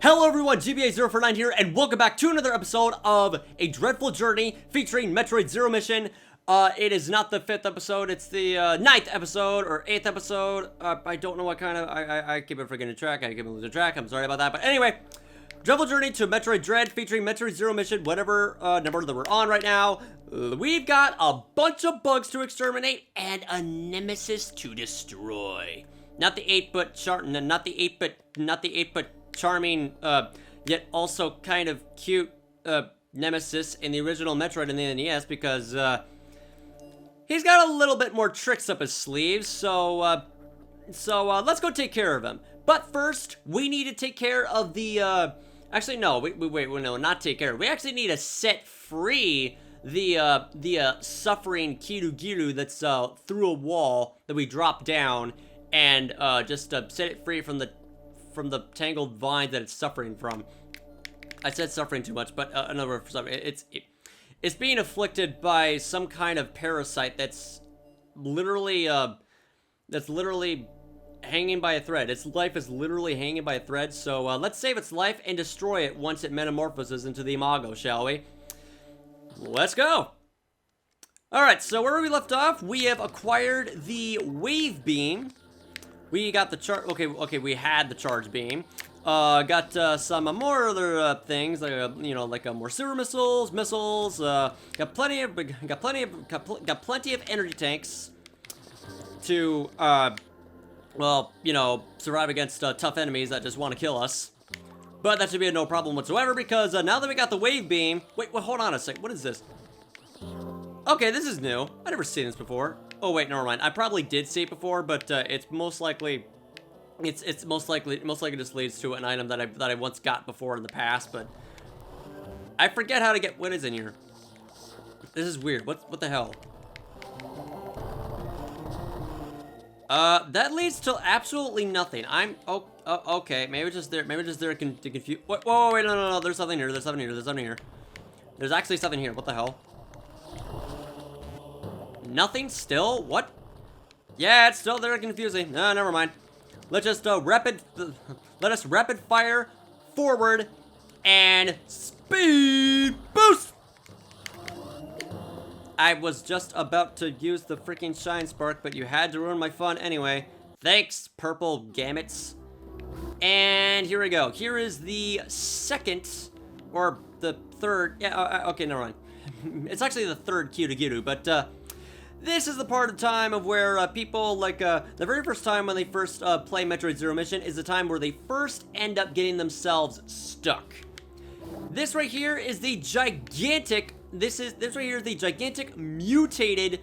Hello everyone, GBA049 here, and welcome back to another episode of A Dreadful Journey featuring Metroid Zero Mission. It is not the 5th episode, it's the 9th episode, or 8th episode. I don't know what kind of, I keep forgetting track, I keep losing track, I'm sorry about that. But anyway, Dreadful Journey to Metroid Dread featuring Metroid Zero Mission, whatever number that we're on right now. We've got a bunch of bugs to exterminate and a nemesis to destroy. Not the 8-bit charming, yet also kind of cute, nemesis in the original Metroid in the NES, because, he's got a little bit more tricks up his sleeves, so let's go take care of him. But first, we need to take care of the, actually, no, wait, no, not take care of. We actually need to set free the suffering Kiru that's, through a wall that we dropped down, and, just, set it free from the tangled vines that it's suffering from. I said suffering too much, but another word for suffering. It's being afflicted by some kind of parasite that's literally hanging by a thread. Its life is literally hanging by a thread. So let's save its life and destroy it once it metamorphoses into the imago, shall we? Let's go. All right. So where we left off, we have acquired the wave beam. We got the charge. Okay, we had the charge beam. Got some more other things, like like more sewer missiles. Got plenty of energy tanks to survive against tough enemies that just want to kill us. But that should be no problem whatsoever, because now that we got the wave beam. Wait, hold on a sec. What is this? Okay, this is new. I've never seen this before. Oh wait, never mind. I probably did see it before, but it's most likely just leads to an item that I once got before in the past, but I forget how to get. What is in here? This is weird. What the hell? That leads to absolutely nothing. Okay. Maybe it's just there. Maybe just there to confuse. Whoa, wait, no. There's something here. There's actually something here. What the hell? Nothing still? What? Yeah, it's still there confusing. No, never mind. Let's just let us rapid fire forward and speed boost. I was just about to use the freaking shine spark, but you had to ruin my fun anyway. Thanks, purple gamuts. And here we go. Here is the second, or the third. Yeah, okay, never mind. It's actually the third Kiru, but this is the part of time of where people, like, the very first time when they first play Metroid Zero Mission is the time where they first end up getting themselves stuck. This right here is the gigantic, this right here is the gigantic mutated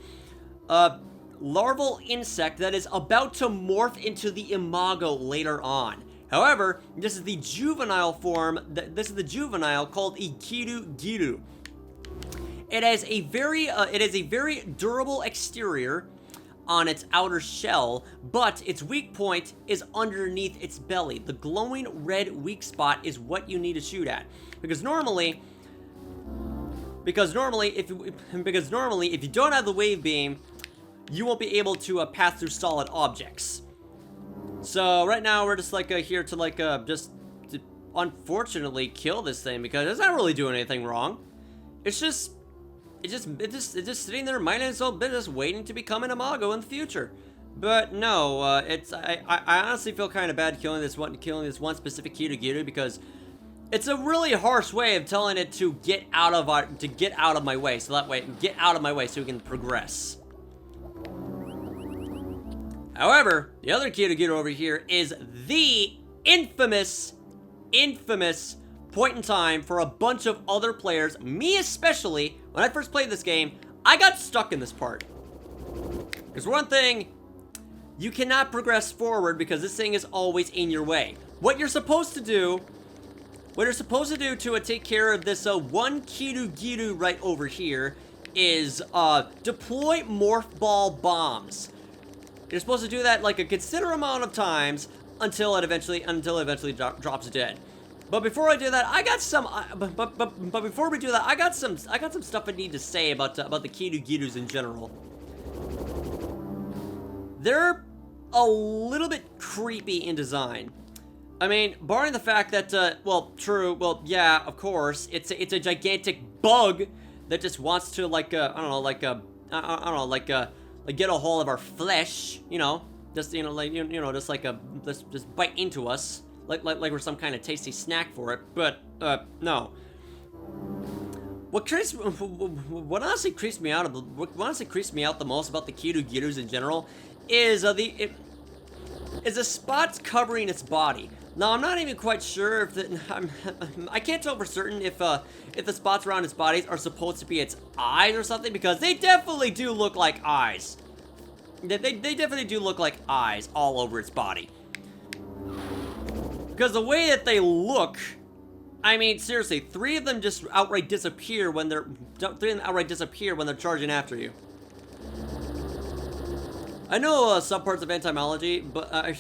larval insect that is about to morph into the imago later on. However, this is the juvenile form, this is the juvenile called a Giru. It has a very durable exterior on its outer shell, but its weak point is underneath its belly. The glowing red weak spot is what you need to shoot at, because normally if you don't have the wave beam, you won't be able to pass through solid objects. So right now we're just like here to just to unfortunately kill this thing, because it's not really doing anything wrong. It's just sitting there minding its own business, waiting to become an imago in the future. But no, I honestly feel kind of bad killing this one specific Kiru, because it's a really harsh way of telling it to get out of my way, so that way get out of my way so we can progress. However, the other Kiru over here is the infamous point in time for a bunch of other players, me especially. When I first played this game, I got stuck in this part. Because one thing, you cannot progress forward because this thing is always in your way. What you're supposed to do to take care of this one Kiru right over here is deploy morph ball bombs. You're supposed to do that like a considerable amount of times until it eventually drops dead. But before I do that, I got some. But before we do that, I got some stuff I need to say about the Kirus in general. They're a little bit creepy in design. I mean, barring the fact that, well, true, well, yeah, of course, it's a gigantic bug that just wants to, like, I don't know, like, I don't know, like, get a hold of our flesh, you know, just, you know, like, you know, just like just bite into us, like we're some kind of tasty snack for it, but, no. What honestly creeps me out the most about the Kiryu-Girus in general is, the spots covering its body. Now, I'm not even quite sure if I can't tell for certain if the spots around its bodies are supposed to be its eyes or something, because they definitely do look like eyes. They definitely do look like eyes all over its body. Because the way that they look, I mean, seriously, three of them outright disappear when they're charging after you. I know some parts of entomology, but I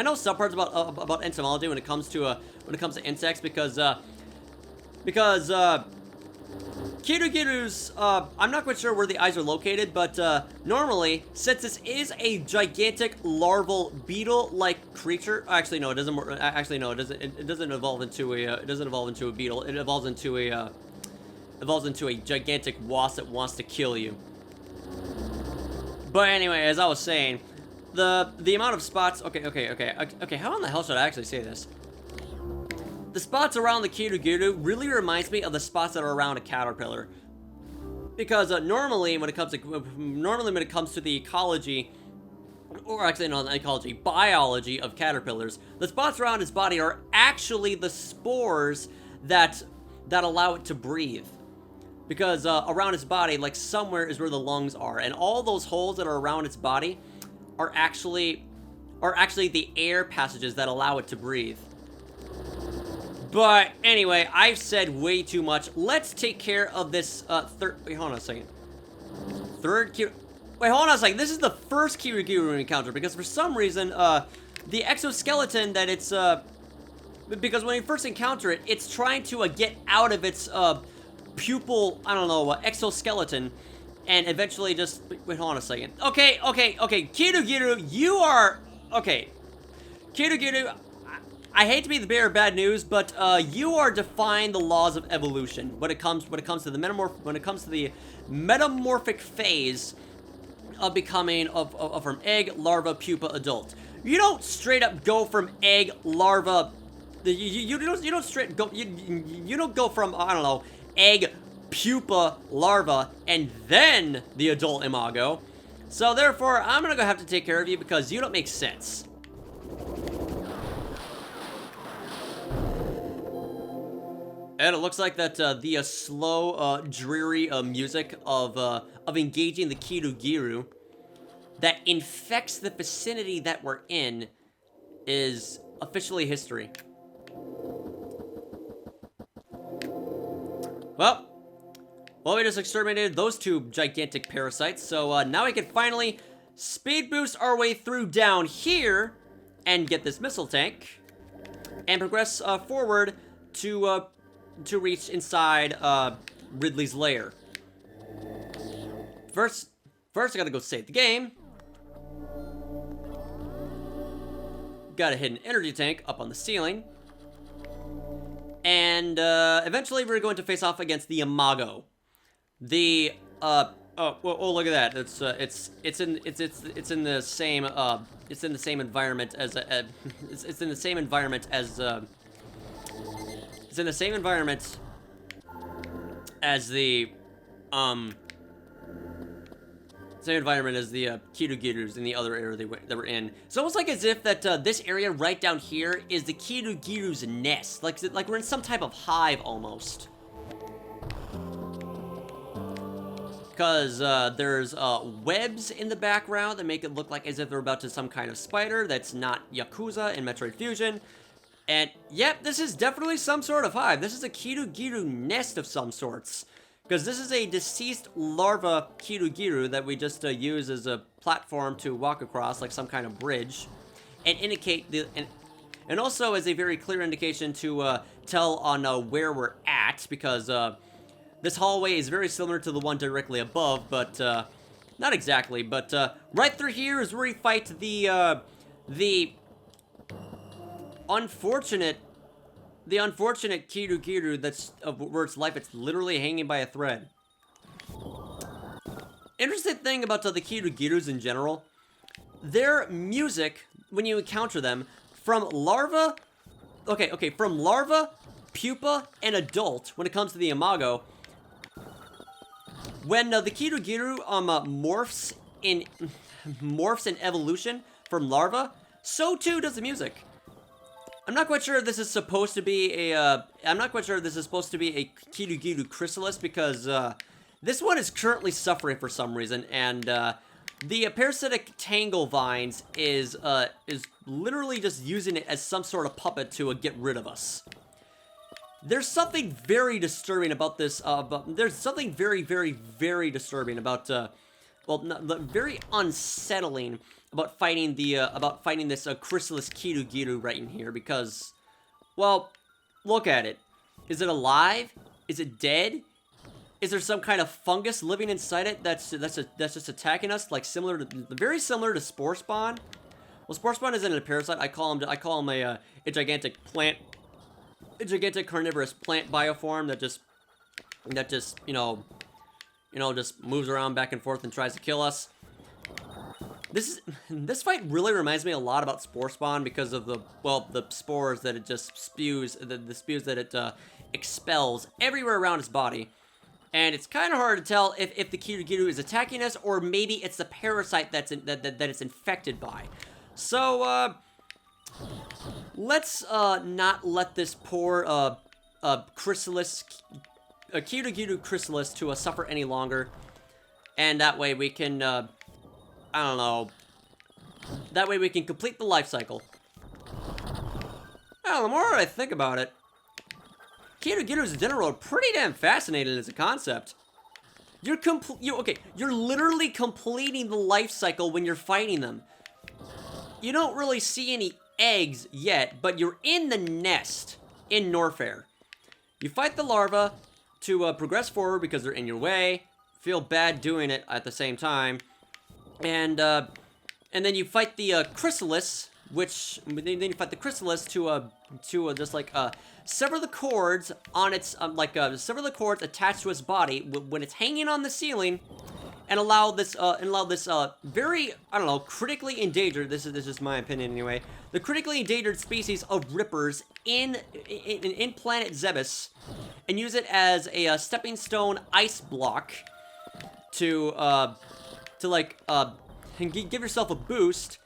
know some parts about entomology when it comes to insects, because Kiryu-Girus, I'm not quite sure where the eyes are located, but normally, since this is a gigantic larval beetle-like creature, actually no, it doesn't. Actually no, it doesn't evolve into a beetle. It evolves into a gigantic wasp that wants to kill you. But anyway, as I was saying, the amount of spots. Okay. How in the hell should I actually say this? The spots around the Kiryu-Giru really reminds me of the spots that are around a caterpillar, because normally when it comes to the ecology, or actually not ecology, biology of caterpillars, the spots around its body are actually the spores that allow it to breathe. Because around its body, like somewhere is where the lungs are, and all those holes that are around its body are actually the air passages that allow it to breathe. But anyway, I've said way too much. Let's take care of this wait, hold on a second. Wait, hold on a second. This is the first Kiryu-Giru we encounter, because for some reason, the exoskeleton that it's because when you first encounter it, it's trying to get out of its pupil, I don't know, exoskeleton, and eventually just, wait, hold on a second. Okay, Kiryu-Giru, you are, okay, Kiryu-Giru, I hate to be the bearer of bad news, but you are defying the laws of evolution when it comes to the metamorphic phase of becoming from egg, larva, pupa, adult. You don't straight up go from egg, larva, you don't go from, I don't know, egg, pupa, larva, and then the adult imago. So therefore, I'm gonna have to take care of you because you don't make sense. And it looks like that the slow, dreary music of engaging the Kiryu-Giru that infects the vicinity that we're in is officially history. Well, we just exterminated those two gigantic parasites, so now we can finally speed boost our way through down here and get this missile tank and progress forward to reach inside Ridley's lair. First I gotta go save the game. Got a hidden energy tank up on the ceiling. And eventually we're going to face off against the Imago. The oh look at that. It's in the same environment as it's in the same environment as the Kiryu-Girus in the other area that we're in. It's almost like as if that this area right down here is the Kiryu-Giru's nest, like we're in some type of hive almost. Because there's webs in the background that make it look like as if they're about to some kind of spider that's not Yakuza in Metroid Fusion. And yep, this is definitely some sort of hive. This is a Kiryu-Giru nest of some sorts. Because this is a deceased larva Kiryu-Giru that we just use as a platform to walk across, like some kind of bridge, and indicate and also as a very clear indication to tell on where we're at, because this hallway is very similar to the one directly above, but not exactly. But right through here is where we fight the unfortunate, the unfortunate Kiru that's where its life, it's literally hanging by a thread. Interesting thing about the Kirugirus in general, their music, when you encounter them, from larva, from larva, pupa, and adult, when it comes to the imago, when the Kirugiru morphs in evolution from larva, so too does the music. I'm not quite sure if this is supposed to be a, Kirugiru chrysalis, because, this one is currently suffering for some reason, and, the parasitic tangle vines is literally just using it as some sort of puppet to get rid of us. There's something very disturbing about this, there's something very, very, very disturbing about, very unsettling about fighting this chrysalis Kirugiru right in here, because, well, look at it. Is it alive? Is it dead? Is there some kind of fungus living inside it that's just attacking us, like very similar to spore spawn? Well, spore spawn isn't a parasite. I call him a gigantic plant, a gigantic carnivorous plant bioform that just just moves around back and forth and tries to kill us. This fight really reminds me a lot about spore spawn because of the spores that it just spews, the spews that it expels everywhere around its body. And it's kind of hard to tell if the Kirugiru is attacking us, or maybe it's the parasite that it's infected by. So, let's not let this poor chrysalis, Kirugiru chrysalis, to suffer any longer. And that way we can, I don't know, that way we can complete the life cycle. Well, the more I think about it, Kirugirus in general are pretty damn fascinating as a concept. You're literally completing the life cycle when you're fighting them. You don't really see any eggs yet, but you're in the nest in Norfair. You fight the larva to progress forward because they're in your way. Feel bad doing it at the same time, and then you fight the chrysalis, then you fight the chrysalis to just like sever the cords on its sever the cords attached to its body when it's hanging on the ceiling, and allow this very, I don't know, critically endangered, this is my opinion anyway, the critically endangered species of rippers in planet Zebes, and use it as a stepping stone ice block to give yourself a boost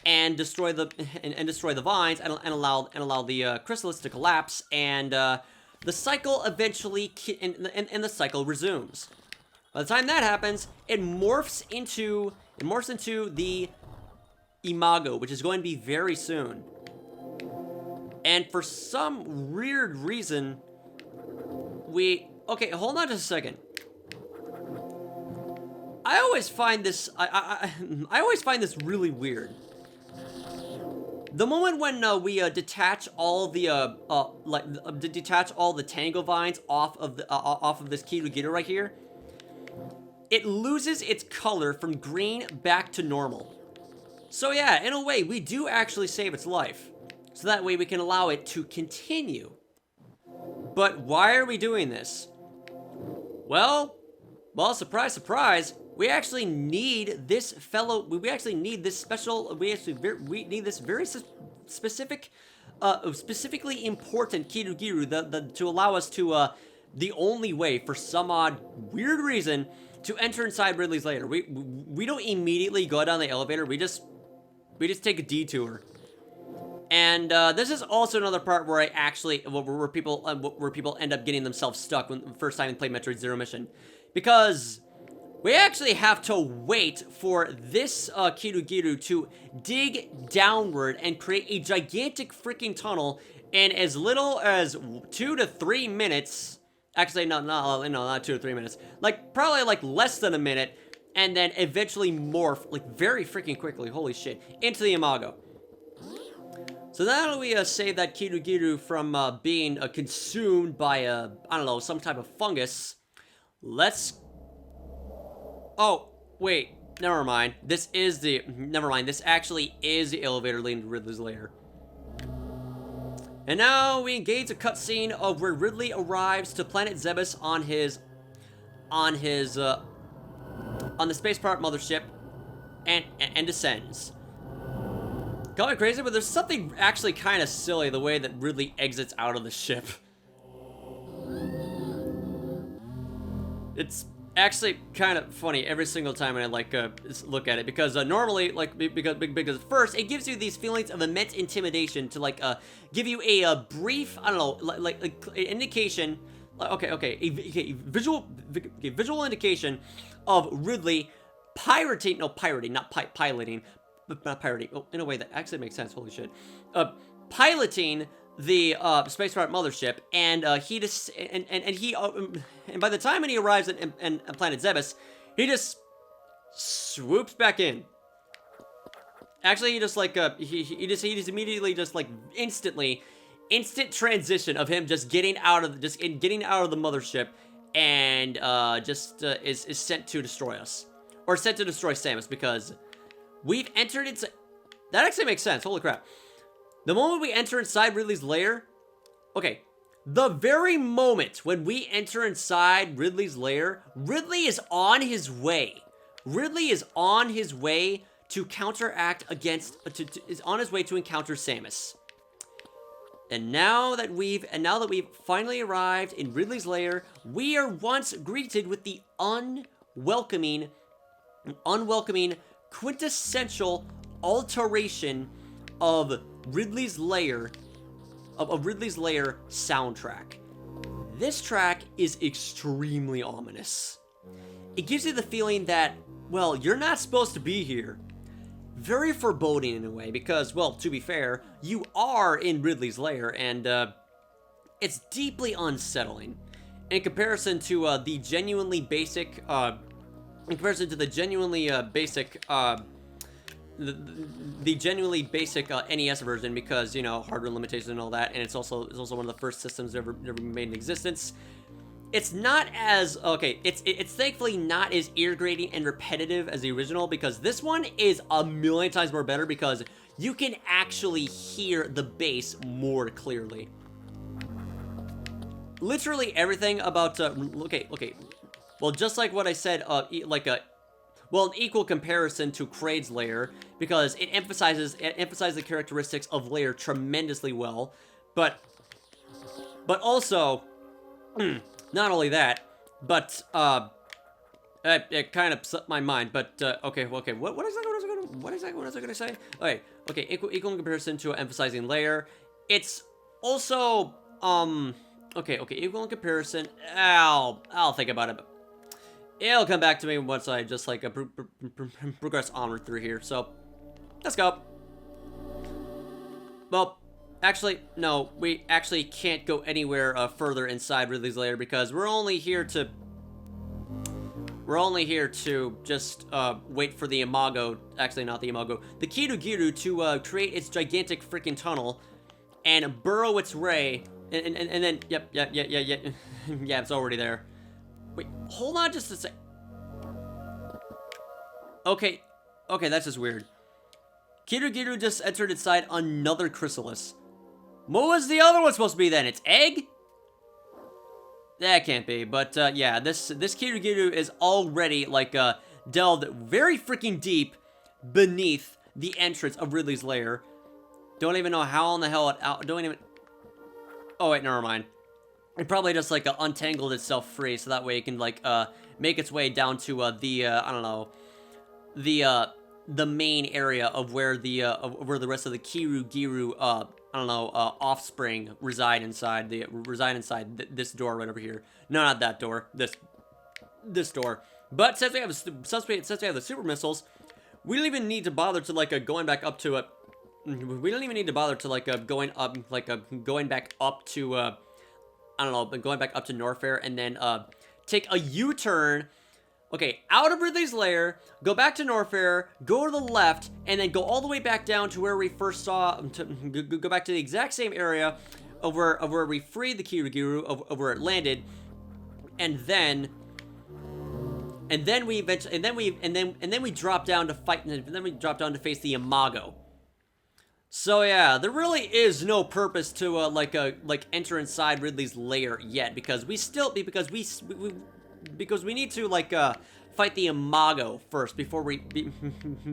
and destroy the vines, and allow the chrysalis to collapse, and the cycle eventually and the cycle resumes. By the time that happens, it morphs into the imago, which is going to be very soon. And for some weird reason, hold on just a second. I always find this really weird. The moment when we detach all the detach all the tangle vines off of this Kirugiru right here, it loses its color from green back to normal. So yeah, in a way, we do actually save its life, so that way we can allow it to continue. But why are we doing this? Well, surprise, surprise. We actually need this very specific, specifically important Kirugiru to allow us to, the only way, for some odd, weird reason, to enter inside Ridley's Lair. We don't immediately go down the elevator, we just take a detour. And, this is also another part where where people end up getting themselves stuck when the first time they play Metroid Zero Mission. Because we actually have to wait for this Kirugiru to dig downward and create a gigantic freaking tunnel in as little as 2 to 3 minutes. Actually, no, not 2 to 3 minutes. Probably less than a minute, and then eventually morph, very freaking quickly, holy shit, into the imago. So now that we save that Kirugiru from being consumed by some type of fungus, let's... Oh, wait, never mind. This actually is the elevator leading to Ridley's Lair. And now we engage a cutscene of where Ridley arrives to planet Zebes on the spaceport mothership and descends. Call me crazy, but there's something actually kind of silly the way that Ridley exits out of the ship. It's actually kind of funny every single time when I look at it, because normally because first it gives you these feelings of immense intimidation to give you a brief, I don't know, like indication, a visual indication of Ridley piloting, not piloting, oh, in a way that actually makes sense. Holy shit, piloting the spaceport mothership, and and by the time when he arrives at planet Zebes, he just swoops back in. Actually, he just he just immediately just instant transition of him just getting out of the mothership, and is sent to destroy us, or sent to destroy Samus, because we've entered into. That actually makes sense. Holy crap. The moment we enter inside Ridley's lair, okay, the very moment when we enter inside Ridley's lair, Ridley is on his way. Ridley is on his way to counteract against, is on his way to encounter Samus. And now that we've finally arrived in Ridley's lair, we are once greeted with the unwelcoming, quintessential alteration of Ridley's lair, soundtrack. This track is extremely ominous. It gives you the feeling that, well, you're not supposed to be here. Very foreboding in a way, because, well, to be fair, you are in Ridley's lair, and it's deeply unsettling in comparison to the genuinely basic NES version, because, you know, hardware limitations and all that, and it's also one of the first systems ever made in existence. It's not as, okay, it's thankfully not as ear-grating and repetitive as the original, because this one is a million times more better, because you can actually hear the bass more clearly. Literally everything about, okay, well, just like what I said, well, an equal comparison to Kraid's Lair, because it emphasizes the characteristics of Lair tremendously well, but also, not only that, but it kind of slipped my mind. But okay, what exactly was I gonna say? Okay, equal in comparison to emphasizing Lair. It's also okay, equal in comparison. I'll think about it. It'll come back to me once I just progress onward through here. So, let's go. Well, actually, no, we actually can't go anywhere further inside Ridley's lair, because we're only here to just wait for the Imago. Actually, not the Imago. The Kirugiru to create its gigantic freaking tunnel and burrow its way, and then yep, yeah, it's already there. Wait, hold on just a sec. Okay, that's just weird. Kirugiru just entered inside another chrysalis. What was the other one supposed to be then? It's egg? That can't be, but yeah, this Kirugiru is already delved very freaking deep beneath the entrance of Ridley's lair. Don't even know how in the hell oh wait, never mind. It probably just untangled itself free, so that way it can make its way down to I don't know, the main area of where the rest of the Kirugiru I don't know, offspring reside inside this door right over here. No, not that door. This door. But since we have the super missiles, we don't even need to bother to going back up to it. We don't even need to bother to going back up to I don't know, but going back up to Norfair, and then take a U-turn. Okay, out of Ridley's lair, go back to Norfair, go to the left, and then go all the way back down to where we first saw, go back to the exact same area of where we freed the Kirugiru, of where it landed, and then we drop down to fight, and then we drop down to face the Imago. So yeah, there really is no purpose to like enter inside Ridley's lair yet, because we still because we need to like fight the Imago first before we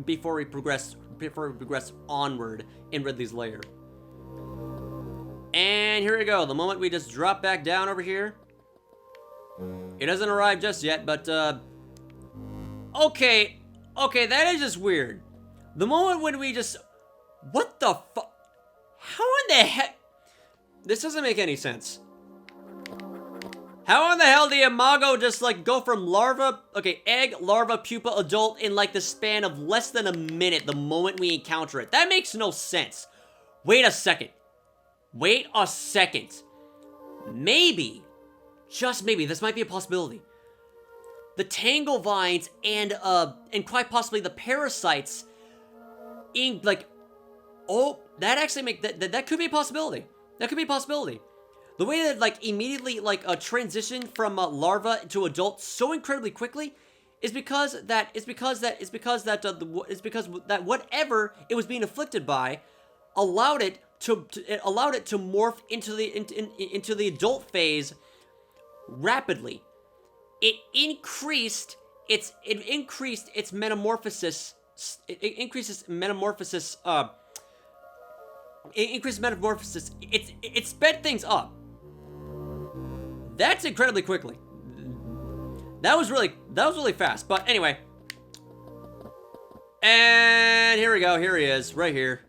before we progress onward in Ridley's lair. And here we go. The moment we just drop back down over here. It hasn't arrived just yet, but okay, that is just weird. The moment when we just, what the fuck? How in the heck? This doesn't make any sense. How in the hell did Imago just like go from larva, okay, egg, larva, pupa, adult in like the span of less than a minute the moment we encounter it? That makes no sense. Wait a second. Wait a second. Maybe, just maybe, this might be a possibility. The tangle vines and quite possibly the parasites in like, oh, that actually that could be a possibility. That could be a possibility. The way that like immediately like a transition from larva to adult so incredibly quickly is because that whatever it was being afflicted by allowed it to morph into the adult phase rapidly. It increased its metamorphosis. It increased metamorphosis. It sped things up. That's incredibly quickly. That was really fast. But anyway. And here we go. Here he is, right here.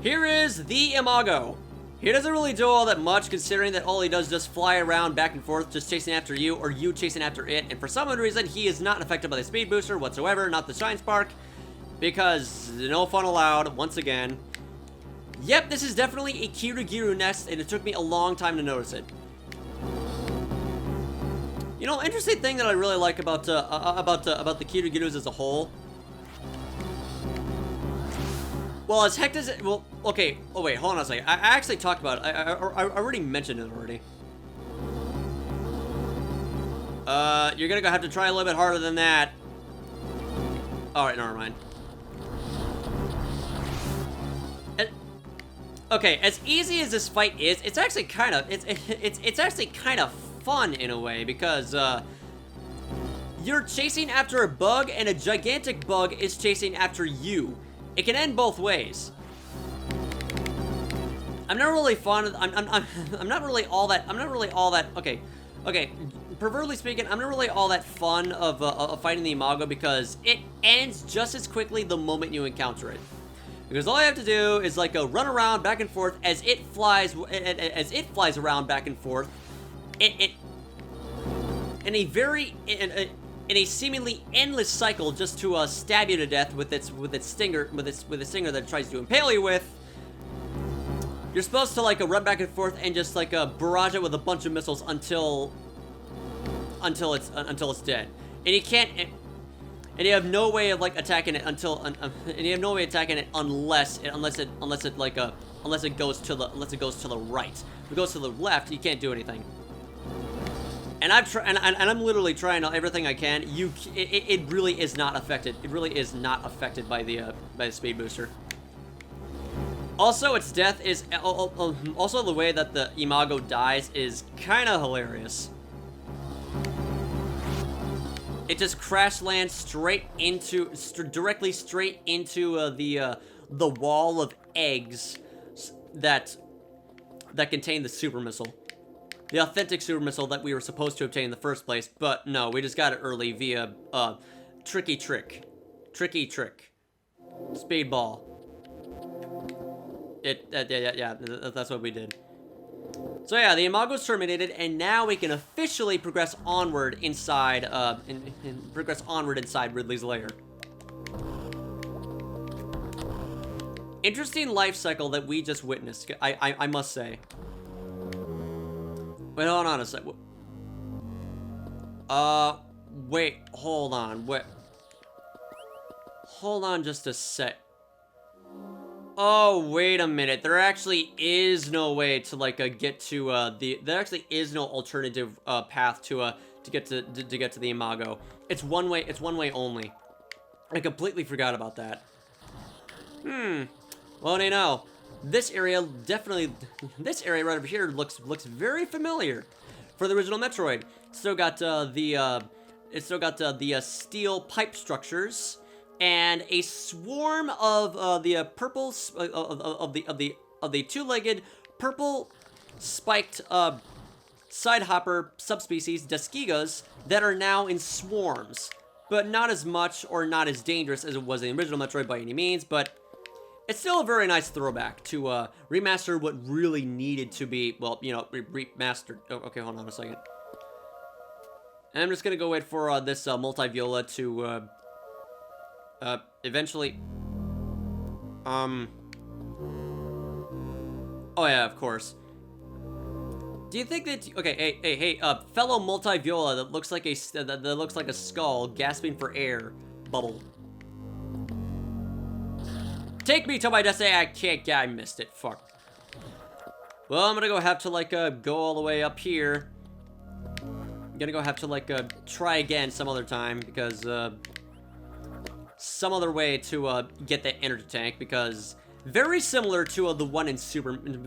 Here is the Imago. He doesn't really do all that much, considering that all he does is just fly around back and forth, just chasing after you, or you chasing after it. And for some reason, he is not affected by the speed booster whatsoever, not the shine spark, because no fun allowed, once again. Yep, this is definitely a Kirugiru nest, and it took me a long time to notice it. You know, interesting thing that I really like about the Kirugirus as a whole. Well, as heck does it, well, okay, oh wait, hold on a second. I actually talked about it. I already mentioned it already. You're gonna have to try a little bit harder than that. Alright, never mind. Okay, as easy as this fight is, it's actually kind of, it's actually kind of fun in a way, because, you're chasing after a bug, and a gigantic bug is chasing after you. It can end both ways. I'm not really fond of, I'm not really all that, okay, perversely speaking, I'm not really all that fun of fighting the Imago, because it ends just as quickly the moment you encounter it. Because all I have to do is like run around back and forth as it flies around back and forth. In a seemingly endless cycle, just to stab you to death with its stinger that it tries to impale you with. You're supposed to like run back and forth and just like barrage it with a bunch of missiles until it's dead. And you can't. And you have no way of like attacking it unless it goes to the right. If it goes to the left, you can't do anything. And I'm literally trying everything I can. It really is not affected. It really is not affected by the speed booster. Also, its death is also the way that the Imago dies is kind of hilarious. It just crash lands directly straight into the wall of eggs that contain the super missile. The authentic super missile that we were supposed to obtain in the first place, but no, we just got it early via tricky trick. Speedball. Yeah, that's what we did. So yeah, the Imago's terminated, and now we can officially progress onward inside, inside Ridley's lair. Interesting life cycle that we just witnessed, I must say. Wait, hold on a sec. Wait, hold on. Hold on just a sec. Oh, wait a minute. There actually is no way to like get to there actually is no alternative path to get to the Imago. It's one way only. I completely forgot about that. Well, you know, this area definitely, this area right over here looks very familiar for the original Metroid. Still got it's still got the steel pipe structures and a swarm of the purple of the two-legged purple spiked side hopper subspecies Deskigas that are now in swarms, but not as much or not as dangerous as it was in the original Metroid by any means, but it's still a very nice throwback to remaster what really needed to be, well, you know, remastered. Oh, okay, hold on a second. And I'm just gonna go wait for this multi-viola to eventually. Oh yeah, of course. Do you think that? Okay, hey, fellow multi-viola that looks like a skull gasping for air bubble. Take me to my destination. I can't get. I missed it. Fuck. Well, I'm gonna have to like go all the way up here. I'm gonna have to like try again some other time because some other way to get the energy tank, because very similar to the one in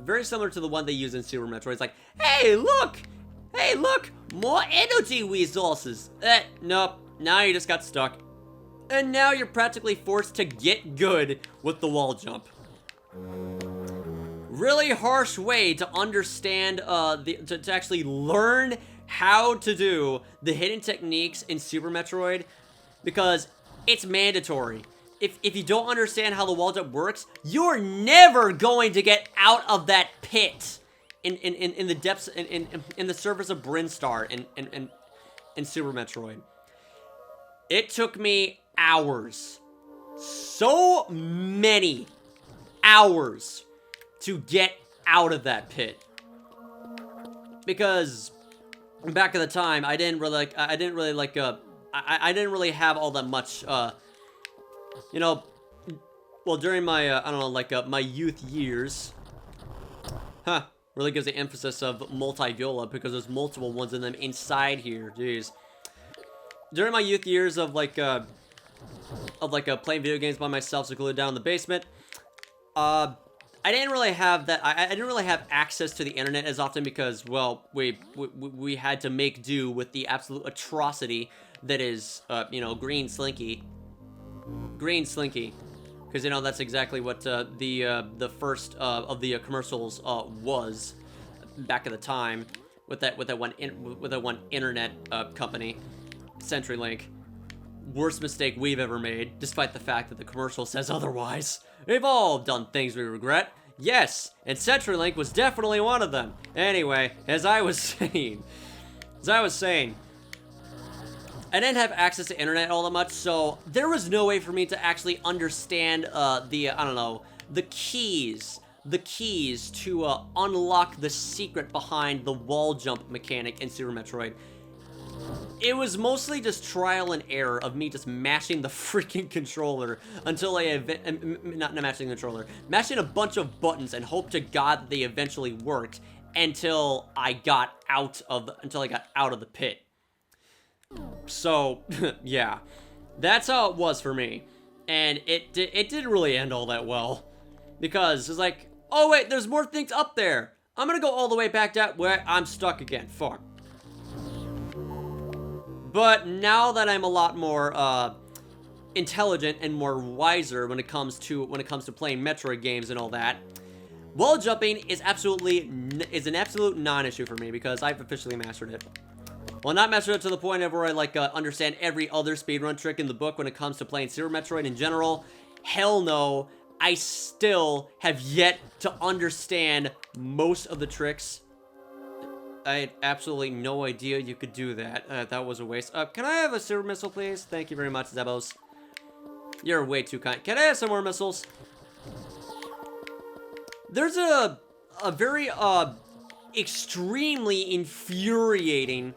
very similar to the one they use in Super Metroid. It's like, hey look, more energy resources. Nope. Now you just got stuck. And now you're practically forced to get good with the wall jump. Really harsh way to understand, to actually learn how to do the hidden techniques in Super Metroid, because it's mandatory. If you don't understand how the wall jump works, you're never going to get out of that pit in the depths, in the surface of Brinstar in Super Metroid. It took me hours, so many hours to get out of that pit, because back at the time I didn't really have all that much you know, well, during my I don't know, like my youth years, really gives the emphasis of multi-viola because there's multiple ones in them inside here. Jeez. During my youth years of playing video games by myself, secluded down in the basement, I didn't really have that. I didn't really have access to the internet as often because, well, we had to make do with the absolute atrocity that is, you know, Green Slinky, because you know that's exactly what the first of the commercials was back at the time with that one internet company, CenturyLink. Worst mistake we've ever made, despite the fact that the commercial says otherwise. We've all done things we regret. Yes, and CenturyLink was definitely one of them. Anyway, as I was saying, I didn't have access to internet all that much, so there was no way for me to actually understand I don't know, the keys to unlock the secret behind the wall jump mechanic in Super Metroid. It was mostly just trial and error of me just mashing the freaking controller until mashing a bunch of buttons and hope to God they eventually worked until I got out of the pit. So, yeah, that's how it was for me, and it didn't really end all that well, because it's like, oh wait, there's more things up there. I'm gonna go all the way back down where I'm stuck again. Fuck. But now that I'm a lot more intelligent and more wiser when it comes to playing Metroid games and all that, wall jumping is an absolute non-issue for me because I've officially mastered it. Well, not mastered it to the point of where I understand every other speedrun trick in the book when it comes to playing Super Metroid in general. Hell no, I still have yet to understand most of the tricks. I had absolutely no idea you could do that. That was a waste. Can I have a super missile, please? Thank you very much, Zebos. You're way too kind. Can I have some more missiles? There's a very, extremely infuriating,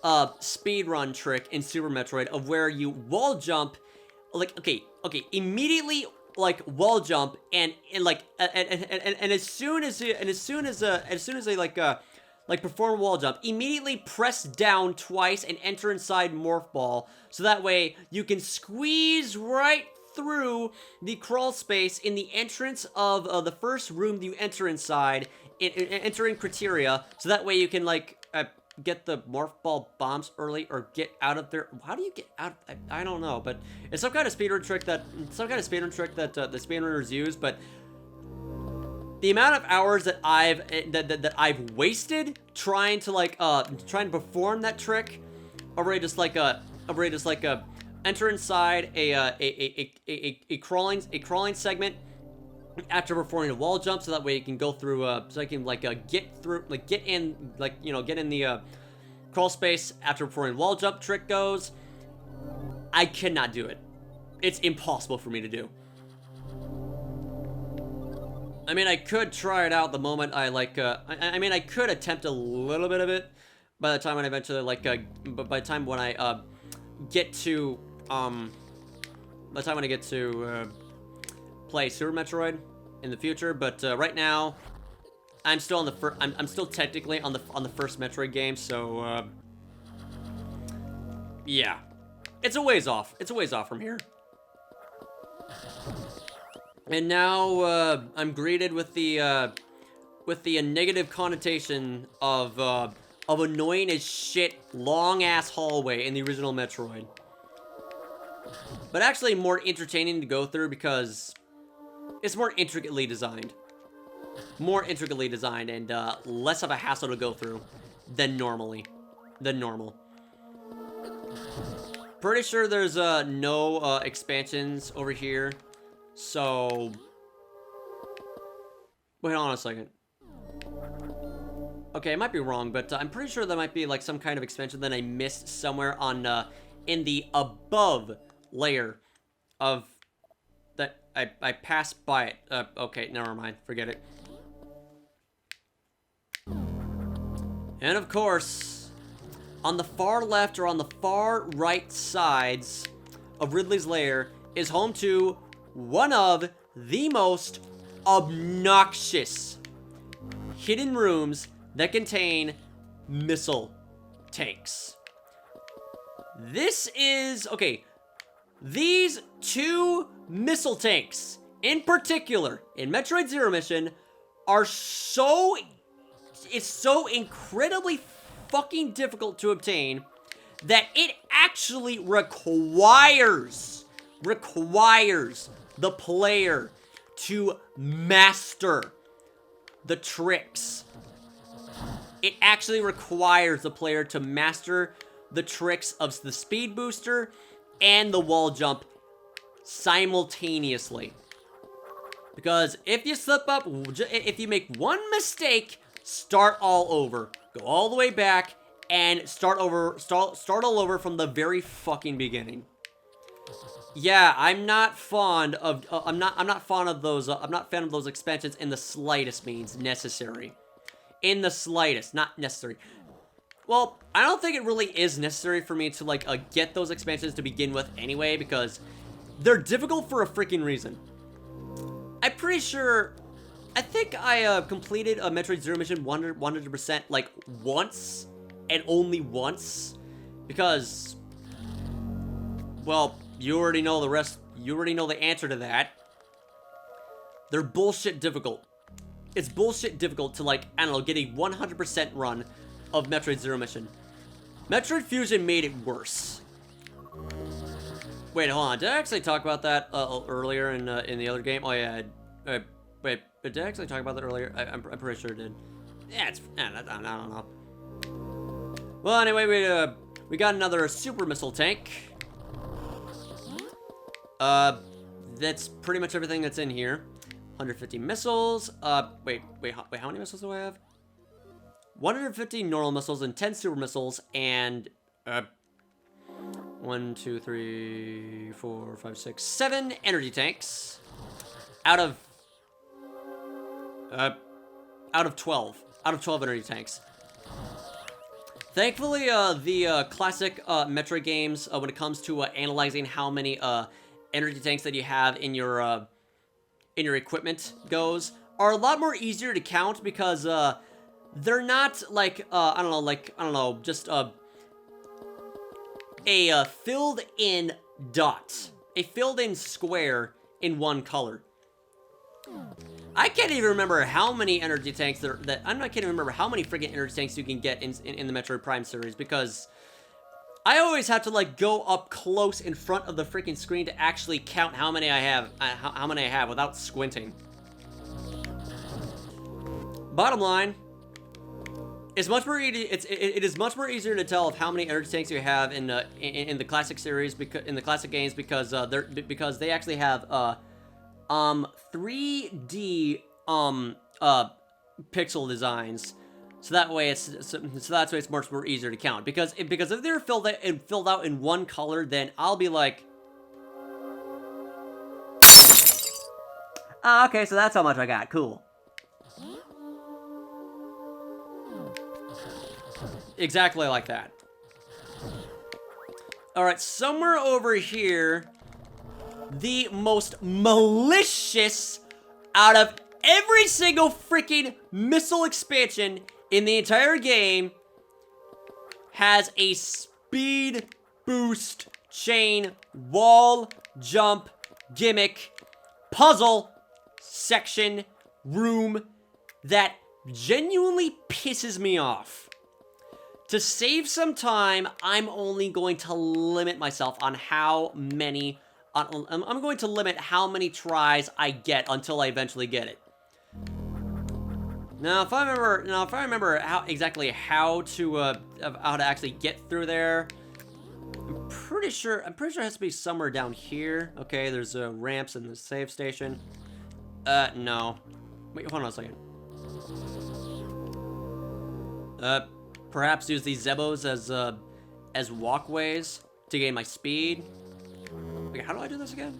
speedrun trick in Super Metroid of where you wall jump, okay, immediately, wall jump, and as soon as they, like perform wall jump, immediately press down twice and enter inside morph ball, so that way you can squeeze right through the crawl space in the entrance of the first room that you enter inside, enter in criteria, so that way you can, like, get the morph ball bombs early or get out of there. How do you get out? I don't know, but it's some kind of speedrun trick that the speedrunners use. But the amount of hours that I've wasted trying to perform that trick, already just like enter inside a crawling segment after performing a wall jump, so that way you can go through, so I can get in the crawl space after performing wall jump trick goes. I cannot do it. It's impossible for me to do. I mean, I could try it out the moment I I could attempt a little bit of it by the time when I eventually by the time when I get to play Super Metroid in the future, but right now I'm still on the I'm still technically on the first Metroid game, so yeah, it's a ways off. It's a ways off from here. And now I'm greeted with the negative connotation of annoying as shit long ass hallway in the original Metroid. But actually more entertaining to go through because it's more intricately designed. More intricately designed and less of a hassle to go through than normal. Pretty sure there's no expansions over here. So wait on a second. Okay, I might be wrong, but I'm pretty sure there might be like some kind of expansion that I missed somewhere on in the above layer of that I passed by it. Okay, never mind, forget it. And of course, on the far left or on the far right sides of Ridley's lair is home to one of the most obnoxious hidden rooms that contain missile tanks. This is, okay, these two missile tanks in particular in Metroid Zero Mission are it's so incredibly fucking difficult to obtain that it actually requires the player to master the tricks. It actually requires the player to master the tricks of the speed booster and the wall jump simultaneously. Because if you slip up, if you make one mistake, start all over. Go all the way back and start all over from the very fucking beginning. Yeah, I'm not fond of I'm not fan of those expansions in the slightest means necessary. In the slightest, not necessary. Well, I don't think it really is necessary for me to get those expansions to begin with anyway, because they're difficult for a freaking reason. I'm pretty sure, I think I completed a Metroid Zero Mission 100% like once and only once, because, well, you already know the rest. You already know the answer to that. They're bullshit difficult. It's bullshit difficult to, I don't know, get a 100% run of Metroid Zero Mission. Metroid Fusion made it worse. Wait, hold on. Did I actually talk about that earlier in the other game? Oh yeah. Wait, but did I actually talk about that earlier? I'm pretty sure I did. Yeah, I don't know. Well, anyway, we got another super missile tank. That's pretty much everything that's in here. 150 missiles. Wait, how many missiles do I have? 150 normal missiles and 10 super missiles and 1, 2, 3, 4, 5, 6, 7 energy tanks out of 12. Out of 12 energy tanks. Thankfully, the classic Metroid games, when it comes to analyzing how many energy tanks that you have in your equipment goes, are a lot more easier to count because they're not like, I don't know, just a filled in dot. A filled in square in one color. I can't even remember how many energy tanks I can't even remember how many freaking energy tanks you can get in the Metroid Prime series, because I always have to like go up close in front of the freaking screen to actually count how many I have, without squinting. Bottom line, it's much more easy. It is much more easier to tell of how many energy tanks you have in the classic series, in the classic games, because they actually have 3D pixel designs, so that way it's much more easier to count. Because if they're filled out in one color, then I'll be like, okay, so that's how much I got. Cool. Exactly like that. Alright, somewhere over here, the most malicious out of every single freaking missile expansion in the entire game has a speed boost chain wall jump gimmick puzzle section room that genuinely pisses me off. To save some time, I'm only going to limit myself on how many... I'm going to limit how many tries I get until I eventually get it. Now, if I remember how to actually get through there, I'm pretty sure it has to be somewhere down here. Okay, there's ramps in the save station. No. Wait, hold on a second. Perhaps use these Zebos as walkways to gain my speed. Okay, how do I do this again?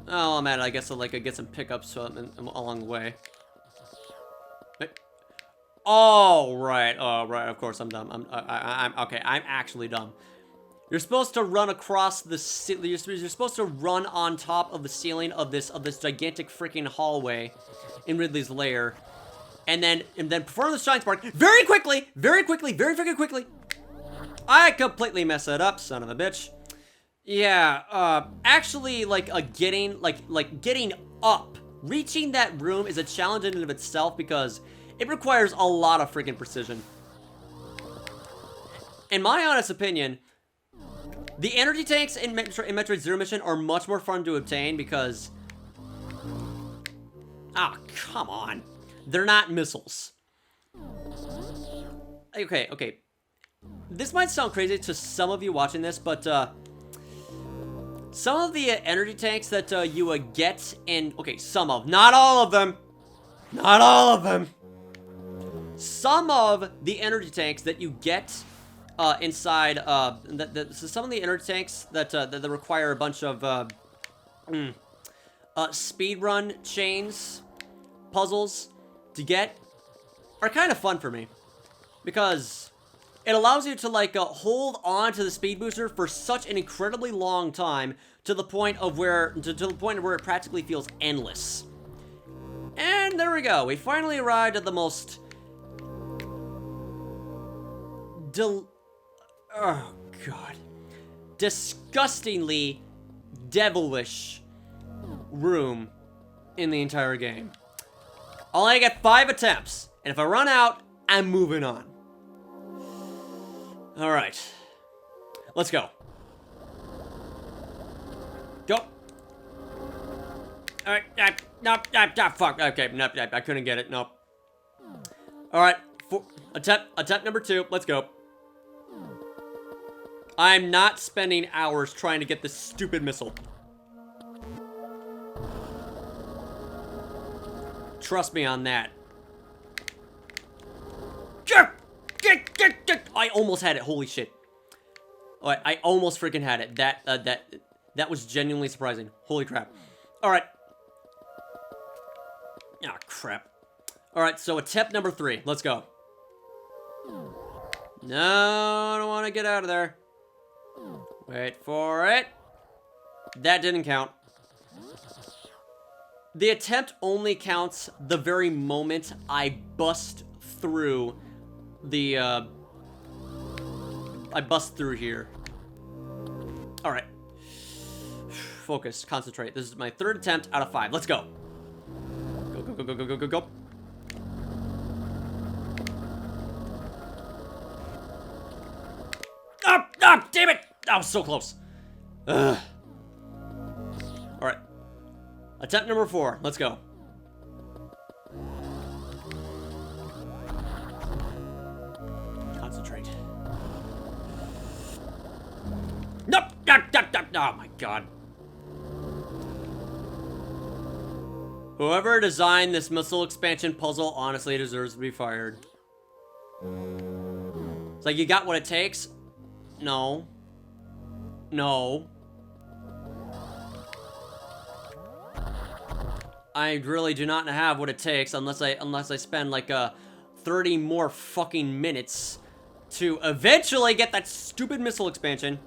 Oh man, I guess I'll get some pickups along the way. Wait. Oh right, of course I'm dumb. I'm okay. I'm actually dumb. You're supposed to run across the you're supposed to run on top of the ceiling of this gigantic freaking hallway in Ridley's lair. And then perform the shine spark very quickly, very freaking quickly. I completely mess it up, son of a bitch. Yeah, actually, getting up, reaching that room is a challenge in and of itself because it requires a lot of freaking precision. In my honest opinion, the energy tanks in Metroid Zero Mission are much more fun to obtain because... Ah, come on. They're not missiles. Okay. This might sound crazy to some of you watching this, but some of the energy tanks that you would get in... Okay, not all of them. Not all of them. Some of the energy tanks that you get inside... some of the energy tanks that require a bunch of speedrun chains, puzzles to get are kind of fun for me because it allows you to hold on to the speed booster for such an incredibly long time to the point of where it practically feels endless. And there we go. We finally arrived at the most oh god, disgustingly devilish room in the entire game. I'll only get 5 attempts, and if I run out, I'm moving on. Alright. Let's go. Go. Alright, nope, fuck, okay, nope, I couldn't get it, nope. Alright, attempt number 2, let's go. I'm not spending hours trying to get this stupid missile. Trust me on that. I almost had it. Holy shit. Alright, I almost freaking had it. That was genuinely surprising. Holy crap. Alright. Ah, crap. Alright, so attempt number 3. Let's go. No, I don't want to get out of there. Wait for it. That didn't count. The attempt only counts the very moment I bust through the, I bust through here. Alright. Focus, concentrate. This is my 3rd attempt out of 5. Let's go. Go, go, go, go, go, go, go, go. Ah, ah, damn it! I was so close. Ugh. Alright. Attempt number 4. Let's go. Concentrate. Nope! Oh my god. Whoever designed this missile expansion puzzle honestly deserves to be fired. It's like, you got what it takes? No. No. I really do not have what it takes unless I spend like 30 more fucking minutes to eventually get that stupid missile expansion.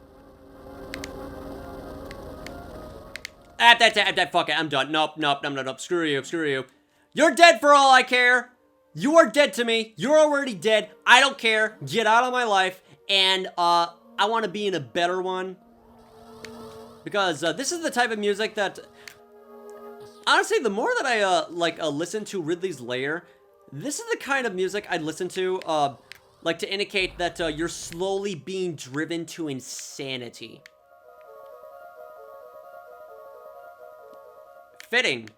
Fuck it, I'm done. Nope, screw you. You're dead for all I care. You are dead to me. You're already dead. I don't care. Get out of my life. And, I want to be in a better one. Because, this is the type of music that... Honestly, the more that I, listen to Ridley's Lair, this is the kind of music I'd listen to, to indicate that, you're slowly being driven to insanity. Fitting,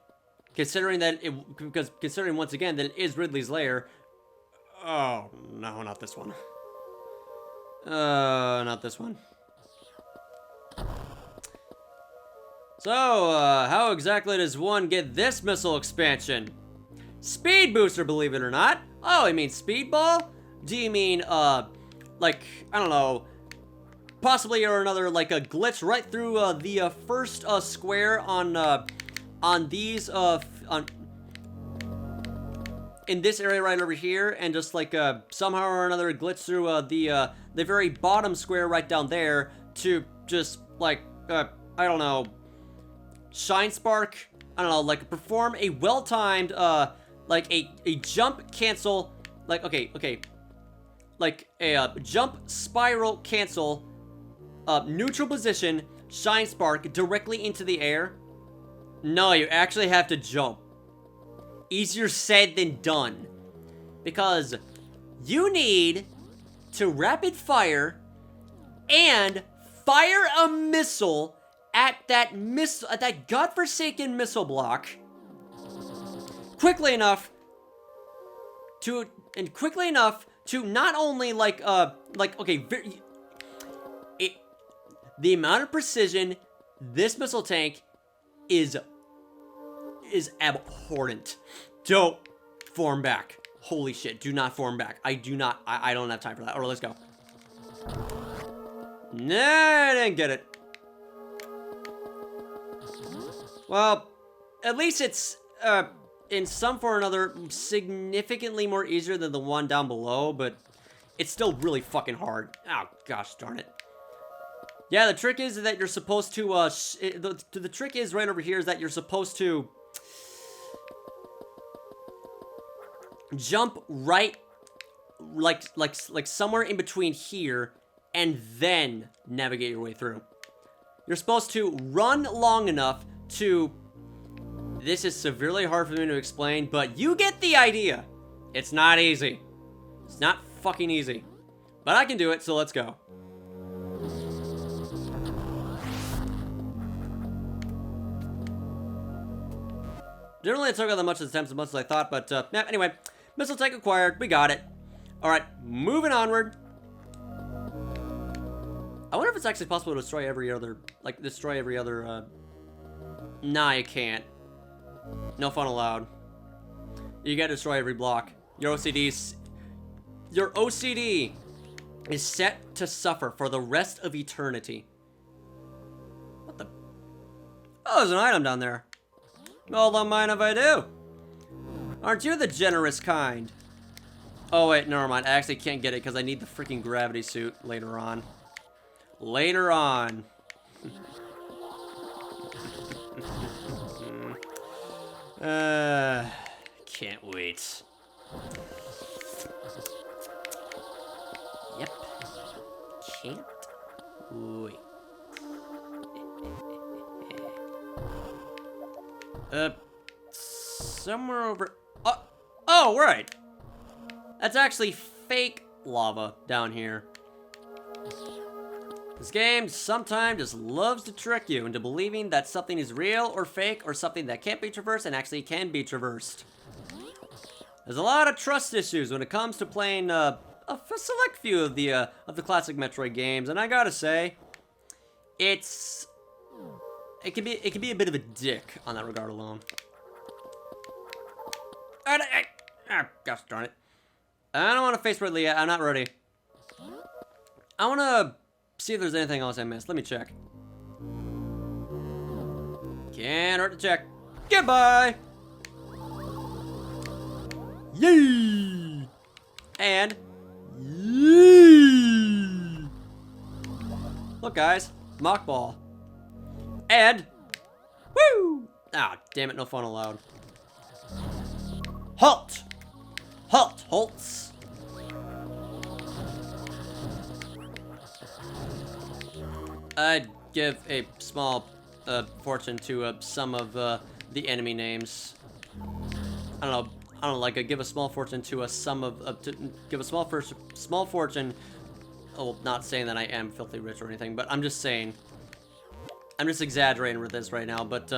considering once again that it is Ridley's Lair. Oh no, not this one. Not this one. So, how exactly does one get this missile expansion? Speed booster, believe it or not. Oh, you mean speedball? Do you mean, I don't know, possibly or another, like a glitch right through the first square on these in this area right over here, and just like somehow or another glitch through the very bottom square right down there to just like I don't know, shine spark, I don't know, like perform a well-timed like a jump cancel, like okay like a jump spiral cancel neutral position shine spark directly into the air. No, you actually have to jump. Easier said than done. Because you need to rapid fire and fire a missile at that godforsaken missile block quickly enough to not only the amount of precision this missile tank is abhorrent. Don't form back. Holy shit, do not form back. I don't have time for that. Alright, let's go. Nah, I didn't get it. Well, at least it's, in some form or another, significantly more easier than the one down below, but it's still really fucking hard. Oh, gosh darn it. Yeah, the trick is that you're supposed to, the trick is right over here is that you're supposed to jump right, like somewhere in between here, and then navigate your way through. You're supposed to run long enough to... This is severely hard for me to explain, but you get the idea. It's not easy. It's not fucking easy. But I can do it, so let's go. Didn't really take out that much attempts as much as I thought, but yeah, anyway. Missile tank acquired. We got it. Alright, moving onward. I wonder if it's actually possible to destroy every other... Nah, you can't. No fun allowed. You gotta destroy every block. Your OCD is set to suffer for the rest of eternity. What the... Oh, there's an item down there. Well, don't mind if I do. Aren't you the generous kind? Oh, wait, never mind. I actually can't get it because I need the freaking gravity suit later on. Later on. Can't wait. Yep. Can't wait. Somewhere over... Oh, right. That's actually fake lava down here. This game sometimes just loves to trick you into believing that something is real or fake or something that can't be traversed and actually can be traversed. There's a lot of trust issues when it comes to playing a select few of the classic Metroid games, and I gotta say, it can be a bit of a dick on that regard alone. Gosh darn it! I don't want to face Ridley yet. I'm not ready. I want to see if there's anything else I missed. Let me check. Can't hurt to check. Goodbye. Yay! And yay! Look, guys, mock ball. And woo! Ah, damn it! No fun allowed. Halt! Halt! Halts! I'd give a small fortune to some of the enemy names. I don't know, like give a small fortune to give a small fortune. Oh, not saying that I am filthy rich or anything, but I'm just saying. I'm just exaggerating with this right now, but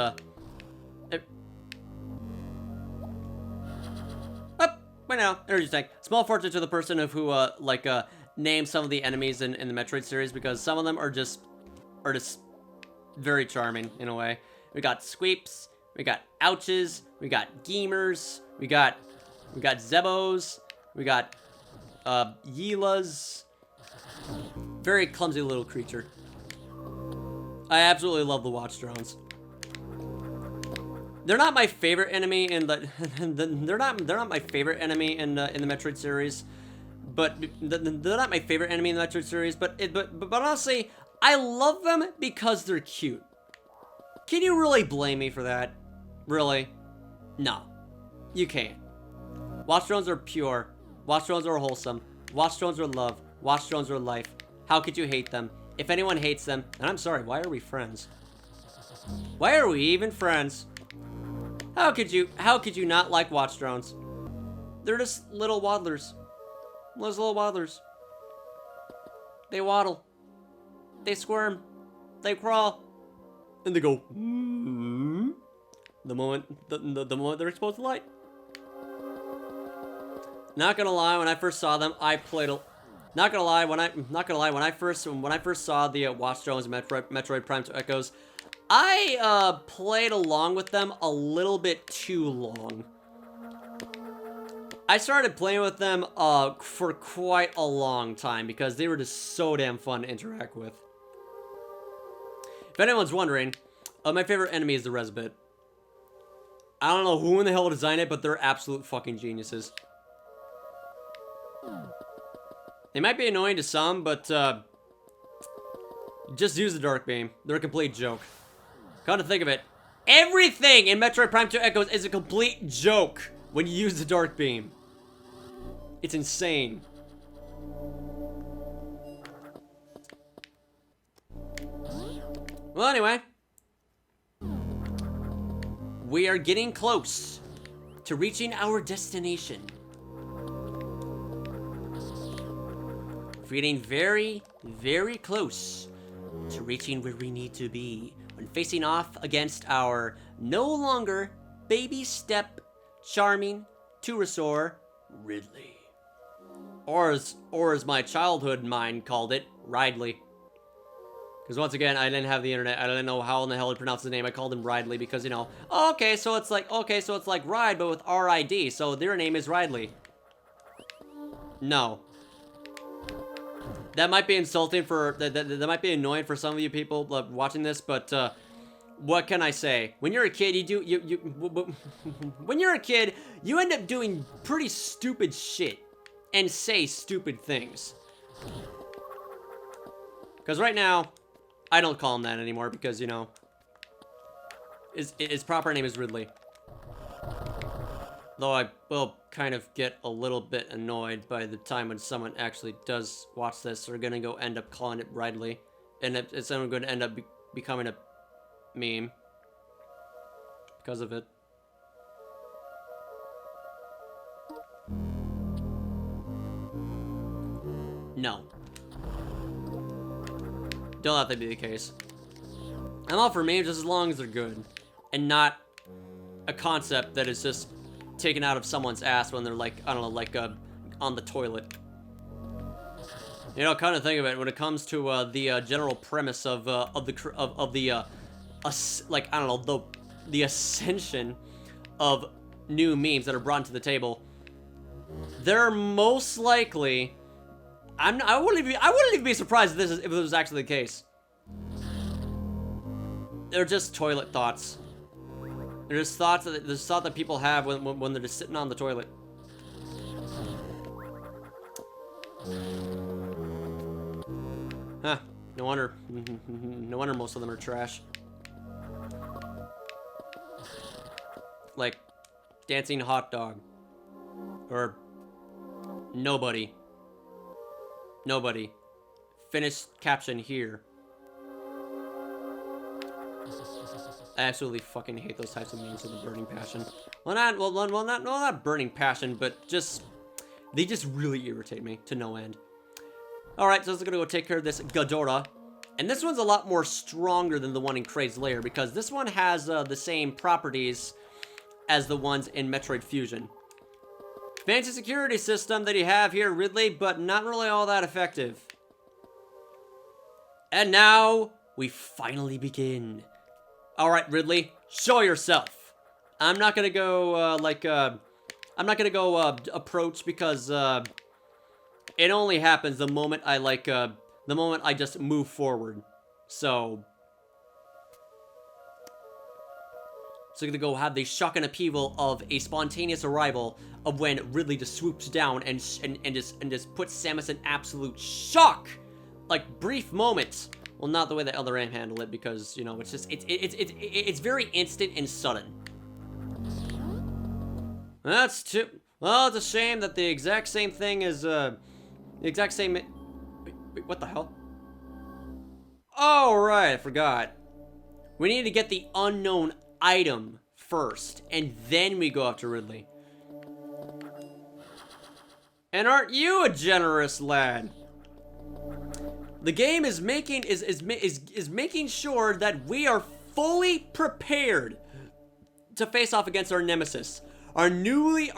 right now, energy tank. Small fortune to the person of who named some of the enemies in the Metroid series, because some of them are just very charming in a way. We got Squeeps, we got Ouches, we got Gamers, we got Zebos, we got Yeelas. Very clumsy little creature. I absolutely love the watch drones. They're not my favorite enemy in the they're not my favorite enemy in the Metroid series, but they're not my favorite enemy in the Metroid series. But honestly, I love them because they're cute. Can you really blame me for that? Really? No, you can't. Watch drones are pure. Watch drones are wholesome. Watch drones are love. Watch drones are life. How could you hate them? If anyone hates them, and I'm sorry, why are we friends? Why are we even friends? How could you not like watch drones? They're just little waddlers. Those little waddlers. They waddle. They squirm. They crawl. And they go, the moment they're exposed to light. Not gonna lie, when I first saw them, I played a... Not gonna lie, when I first saw the Watch Drones Metroid Prime 2 Echoes, I played along with them a little bit too long. I started playing with them for quite a long time because they were just so damn fun to interact with. If anyone's wondering, my favorite enemy is the Resbit. I don't know who in the hell designed it, but they're absolute fucking geniuses. They might be annoying to some, but just use the Dark Beam. They're a complete joke. Come to think of it, everything in Metroid Prime 2 Echoes is a complete joke when you use the Dark Beam. It's insane. Well, anyway. We are getting close to reaching our destination. We're getting very, very close to reaching where we need to be when facing off against our no longer baby step charming Pterosaur Ridley. Or as my childhood mind called it, Ridley. Because once again, I didn't have the internet. I didn't know how in the hell to pronounce his name. I called him Ridley because, you know, oh, okay, so it's like ride, but with R-I-D. So their name is Ridley. No. That might be insulting for, that might be annoying for some of you people watching this, but what can I say? When you're a kid, when you're a kid, you end up doing pretty stupid shit and say stupid things. Because right now, I don't call him that anymore because, you know, his proper name is Ridley. Though I will kind of get a little bit annoyed by the time when someone actually does watch this. They're gonna go end up calling it Ridley. And it's going to end up becoming a meme. Because of it. No. Don't let that be the case. I'm all for memes just as long as they're good. And not a concept that is just taken out of someone's ass when they're like, I don't know, like on the toilet. You know, kind of think of it when it comes to the general premise of the like, I don't know, the ascension of new memes that are brought to the table. They're most likely, I wouldn't even be surprised if it was actually the case. They're just toilet thoughts. They're just thoughts that people have when they're just sitting on the toilet. Huh. No wonder. No wonder most of them are trash. Like, dancing hot dog. Or nobody. Nobody. Finished caption here. I absolutely fucking hate those types of memes with a burning passion. Not burning passion, but just, they just really irritate me to no end. Alright, so let's gonna go take care of this Ghidorah. And this one's a lot more stronger than the one in Kraid's Lair, because this one has the same properties as the ones in Metroid Fusion. Fancy security system that you have here, Ridley, but not really all that effective. And now, we finally begin. Alright, Ridley, show yourself. I'm not gonna go, I'm not gonna go, approach, because, it only happens the moment I, the moment I just move forward. So we're gonna go have the shock and upheaval of a spontaneous arrival of when Ridley just swoops down and just puts Samus in absolute shock. Like, brief moments. Well, not the way that other Ram handled it, because, you know, it's just, it's very instant and sudden. That's too, well, it's a shame that the exact same thing is, the exact same, wait, what the hell? Oh, right, I forgot. We need to get the unknown item first, and then we go after Ridley. And aren't you a generous lad? The game is making making sure that we are fully prepared to face off against our nemesis, our newly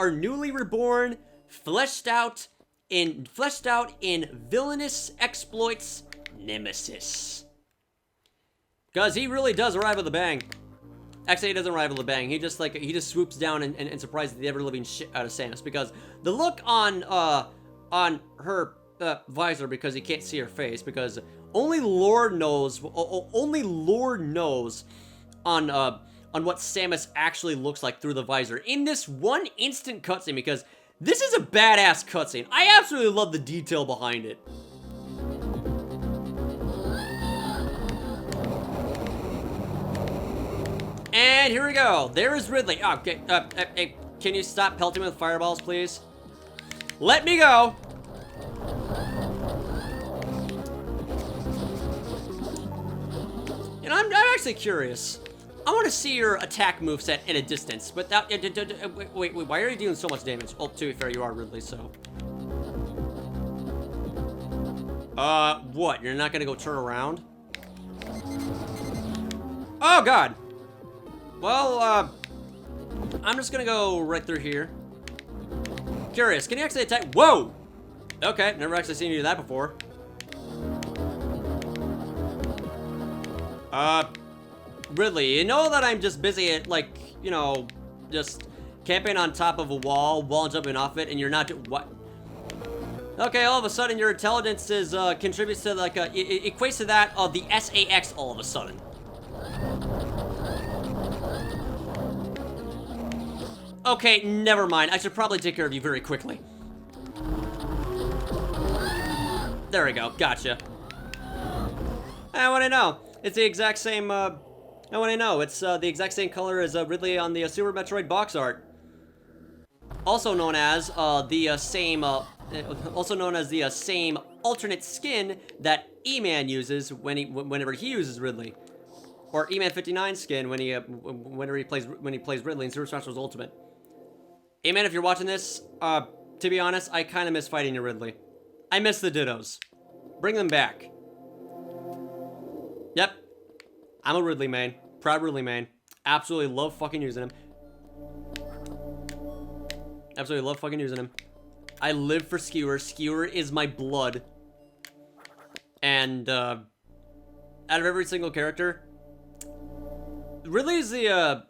reborn, fleshed out in villainous exploits nemesis. Because he really does arrive with a bang. Actually, he doesn't arrive with a bang. He just swoops down and surprises the ever-living shit out of Samus. Because the look on her visor, because you can't see her face, because only Lord knows on what Samus actually looks like through the visor in this one instant cutscene, because this is a badass cutscene. I absolutely love the detail behind it. And here we go. There is Ridley. Oh, okay. Hey, can you stop pelting me with fireballs, please? Let me go. You know, I'm actually curious. I want to see your attack moveset at a distance. Without, wait, why are you doing so much damage? Oh, to be fair, you are Ridley, so. What? You're not gonna go turn around? Oh, God. Well, I'm just gonna go right through here. Curious, can you actually attack? Whoa! Okay, never actually seen you do that before. Ridley, you know that I'm just busy at, like, you know, just camping on top of a wall jumping off it, and you're not what? Okay, all of a sudden your intelligence is, contributes to, like, it equates to that of the SAX all of a sudden. Okay, never mind. I should probably take care of you very quickly. There we go. Gotcha. And what I know, it's the exact same, and what I know, it's the exact same color as Ridley on the Super Metroid box art. also known as the same alternate skin that E-Man uses whenever he uses Ridley, or E-Man 59 skin whenever he plays Ridley in Super Smash Bros. Ultimate. E-Man, if you're watching this, to be honest, I kind of miss fighting your Ridley. I miss the Dittos. Bring them back. Yep, I'm a Ridley main, proud Ridley main. Absolutely love fucking using him. Absolutely love fucking using him. I live for Skewer. Skewer is my blood. And, out of every single character, Ridley's the,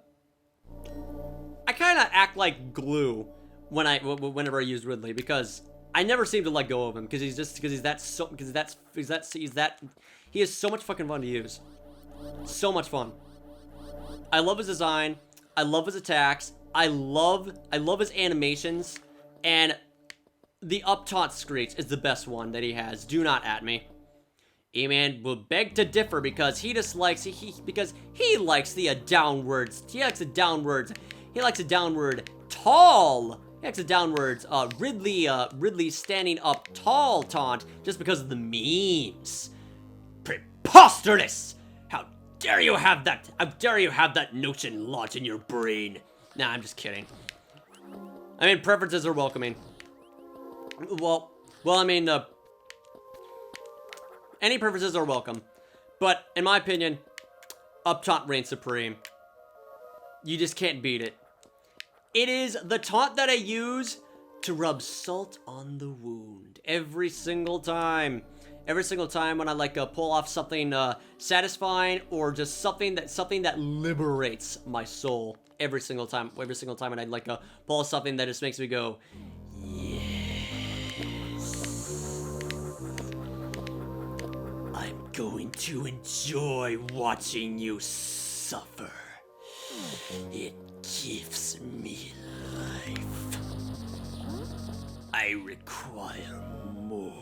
I kind of act like glue whenever I use Ridley, because I never seem to let go of him, because he is so much fucking fun to use. So much fun. I love his design. I love his attacks. I love his animations, and the up taunt screech is the best one that he has. Do not at me. E-Man will beg to differ, because he just likes because he likes the downwards. He likes the downwards. He likes a downward tall. He likes a downwards Ridley standing up tall taunt just because of the memes. Preposterous! How dare you have that? How dare you have that notion lodged in your brain? Nah, I'm just kidding. I mean, preferences are welcoming. Well, I mean, any preferences are welcome. But, in my opinion, up taunt reigns supreme. You just can't beat it. It is the taunt that I use to rub salt on the wound. Every single time. Every single time when I, like, pull off something, satisfying, or just something that liberates my soul. Every single time when I, like, pull off something that just makes me go, yes. I'm going to enjoy watching you suffer. It gives me life. I require more.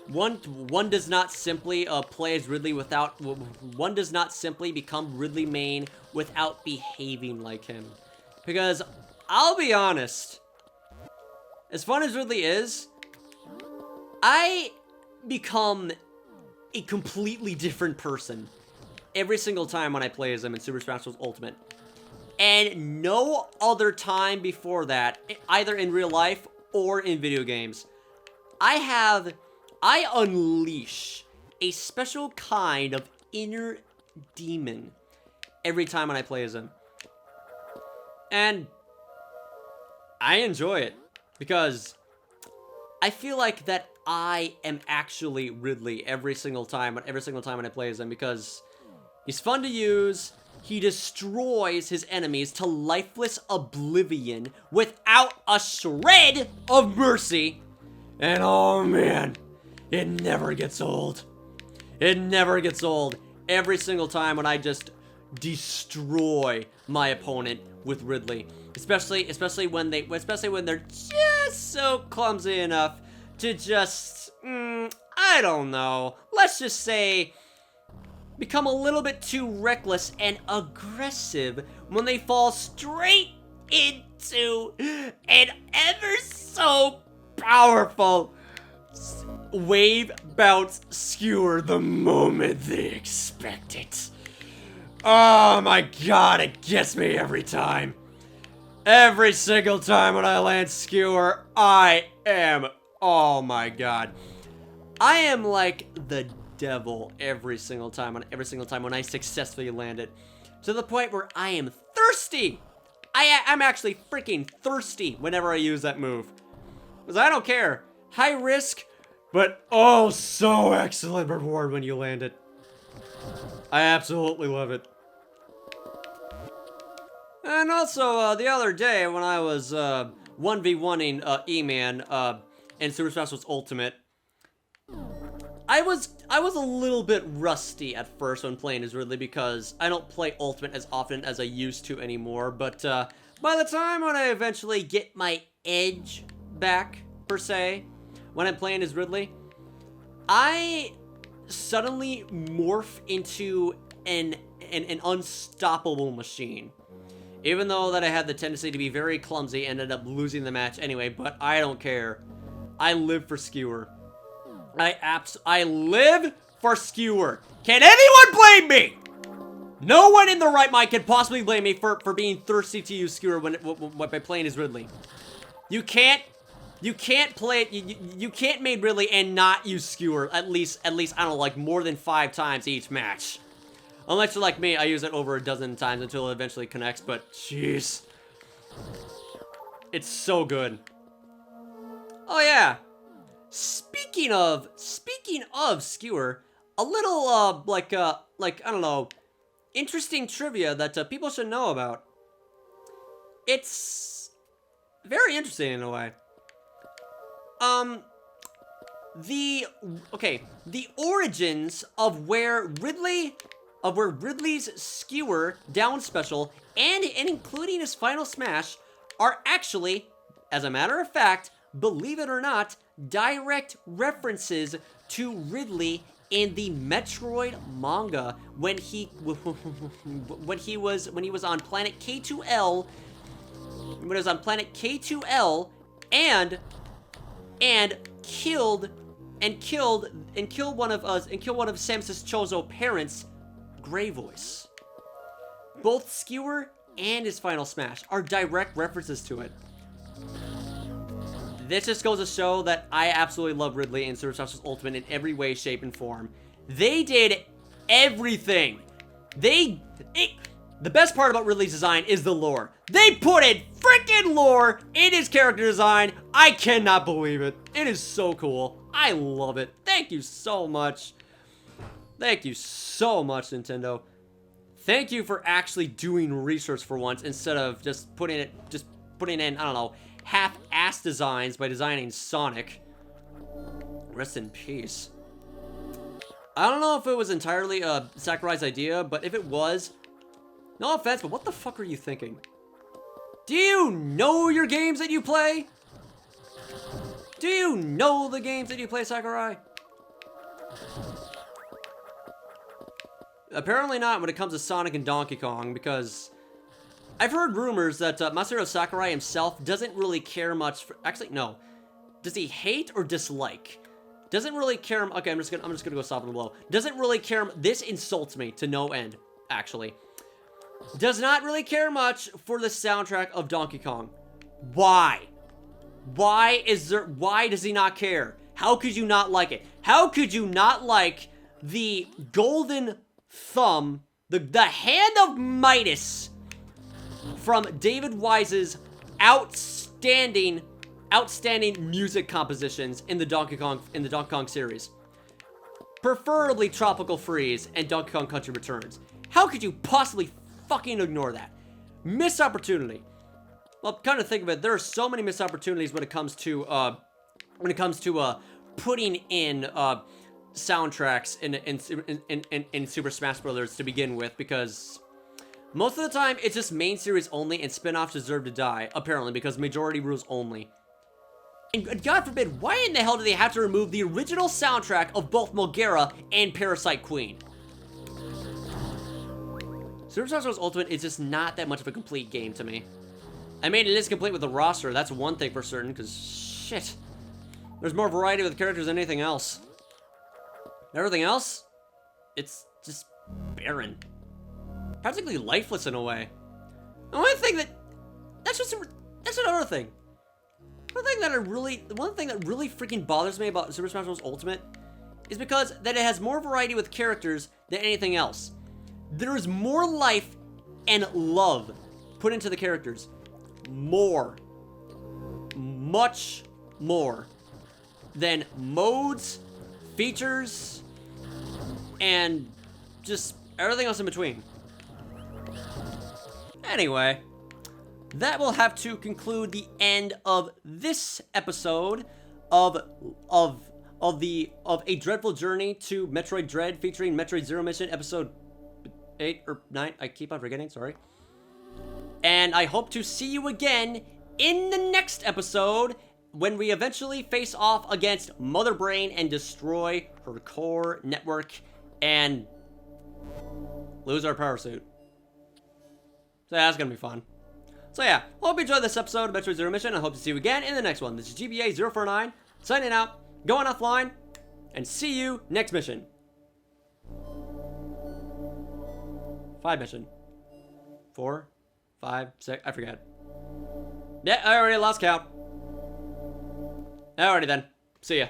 One does not simply play as Ridley without... One does not simply become Ridley main without behaving like him. Because, I'll be honest, as fun as Ridley is, I become a completely different person every single time when I play as him in Super Smash Bros. Ultimate. And no other time before that, either in real life or in video games, I unleash a special kind of inner demon every time when I play as him. And I enjoy it, because I feel like that I am actually Ridley every single time when I play as him, because he's fun to use. He destroys his enemies to lifeless oblivion without a shred of mercy. And oh man, it never gets old. It never gets old. Every single time when I just destroy my opponent with Ridley. Especially when they're just so clumsy enough to just, I don't know, let's just say, become a little bit too reckless and aggressive when they fall straight into an ever so powerful wave bounce skewer the moment they expect it. Oh my god, it gets me every time. Every single time when I land skewer, oh my god. I am like the devil every single time when I successfully land it. To the point where I am thirsty. I'm actually freaking thirsty whenever I use that move. Because I don't care. High risk, but oh, so excellent reward when you land it. I absolutely love it. And also, the other day when I was 1v1ing E-Man in Super Smash Bros. Ultimate, I was a little bit rusty at first when playing as Ridley, because I don't play Ultimate as often as I used to anymore. But by the time when I eventually get my edge back, per se, when I'm playing as Ridley, I suddenly morph into an unstoppable machine. Even though that I had the tendency to be very clumsy and ended up losing the match anyway, but I don't care. I live for Skewer. I live for Skewer. Can anyone blame me? No one in the right mind can possibly blame me for being thirsty to use Skewer when by playing as Ridley. You can't play it. You can't make Ridley and not use Skewer at least I don't know, like more than 5 times each match. Unless you're like me, I use it over a dozen times until it eventually connects, but jeez. It's so good. Oh yeah. Speaking of Skewer, a little like I don't know, interesting trivia that people should know about. It's very interesting in a way. The origins of where Ridley's Skewer down special and including his final smash are actually, as a matter of fact, believe it or not, direct references to Ridley in the Metroid manga when he was on planet K2L, and killed one of Samus's Chozo parents, Grey Voice. Both Skewer and his final smash are direct references to it. This just goes to show that I absolutely love Ridley and Super Smash Bros. Ultimate in every way, shape, and form. They did everything. The best part about Ridley's design is the lore. They put in freaking lore in his character design. I cannot believe it. It is so cool. I love it. Thank you so much. Thank you so much, Nintendo. Thank you for actually doing research for once instead of just putting in, I don't know, half-ass designs by designing Sonic. Rest in peace. I don't know if it was entirely Sakurai's idea, but if it was, no offense, but what the fuck are you thinking? Do you know your games that you play? Do you know the games that you play, Sakurai? Apparently not when it comes to Sonic and Donkey Kong, because I've heard rumors that Masahiro Sakurai himself doesn't really care much for... Actually, no. Does he hate or dislike? Doesn't really care... Okay, I'm just gonna go stop and blow. Doesn't really care... This insults me to no end, actually. Does not really care much for the soundtrack of Donkey Kong. Why? Why does he not care? How could you not like it? How could you not like the golden thumb, the hand of Midas from David Wise's outstanding music compositions in the Donkey Kong series? Preferably Tropical Freeze and Donkey Kong Country Returns. How could you possibly fucking ignore that? Missed opportunity. Well, kind of think of it, there are so many missed opportunities when it comes to putting in soundtracks in Super Smash Bros. To begin with, because most of the time it's just main series only and spin-offs deserve to die, apparently, because majority rules only. And God forbid, why in the hell do they have to remove the original soundtrack of both Mulgera and Parasite Queen? Super Smash Bros. Ultimate is just not that much of a complete game to me. I mean, it is complete with the roster, that's one thing for certain, because shit. There's more variety with the characters than anything else. Everything else, it's just barren. Practically lifeless in a way. And one thing that's another thing. One thing that really freaking bothers me about Super Smash Bros. Ultimate is because that it has more variety with characters than anything else. There is more life and love put into the characters. More. Much more than modes, features, and just everything else in between. Anyway, that will have to conclude the end of this episode of A Dreadful Journey to Metroid Dread featuring Metroid Zero Mission episode 8 or 9. I keep on forgetting, sorry. And I hope to see you again in the next episode when we eventually face off against Mother Brain and destroy her core network and lose our power suit. So yeah, that's gonna be fun. So yeah, hope you enjoyed this episode of Metroid Zero Mission. I hope to see you again in the next one. This is GBA 049, signing out, going offline, and see you next mission. 5 mission. 4, 5, 6, I forget. Yeah, I already lost count. Alrighty then. See ya.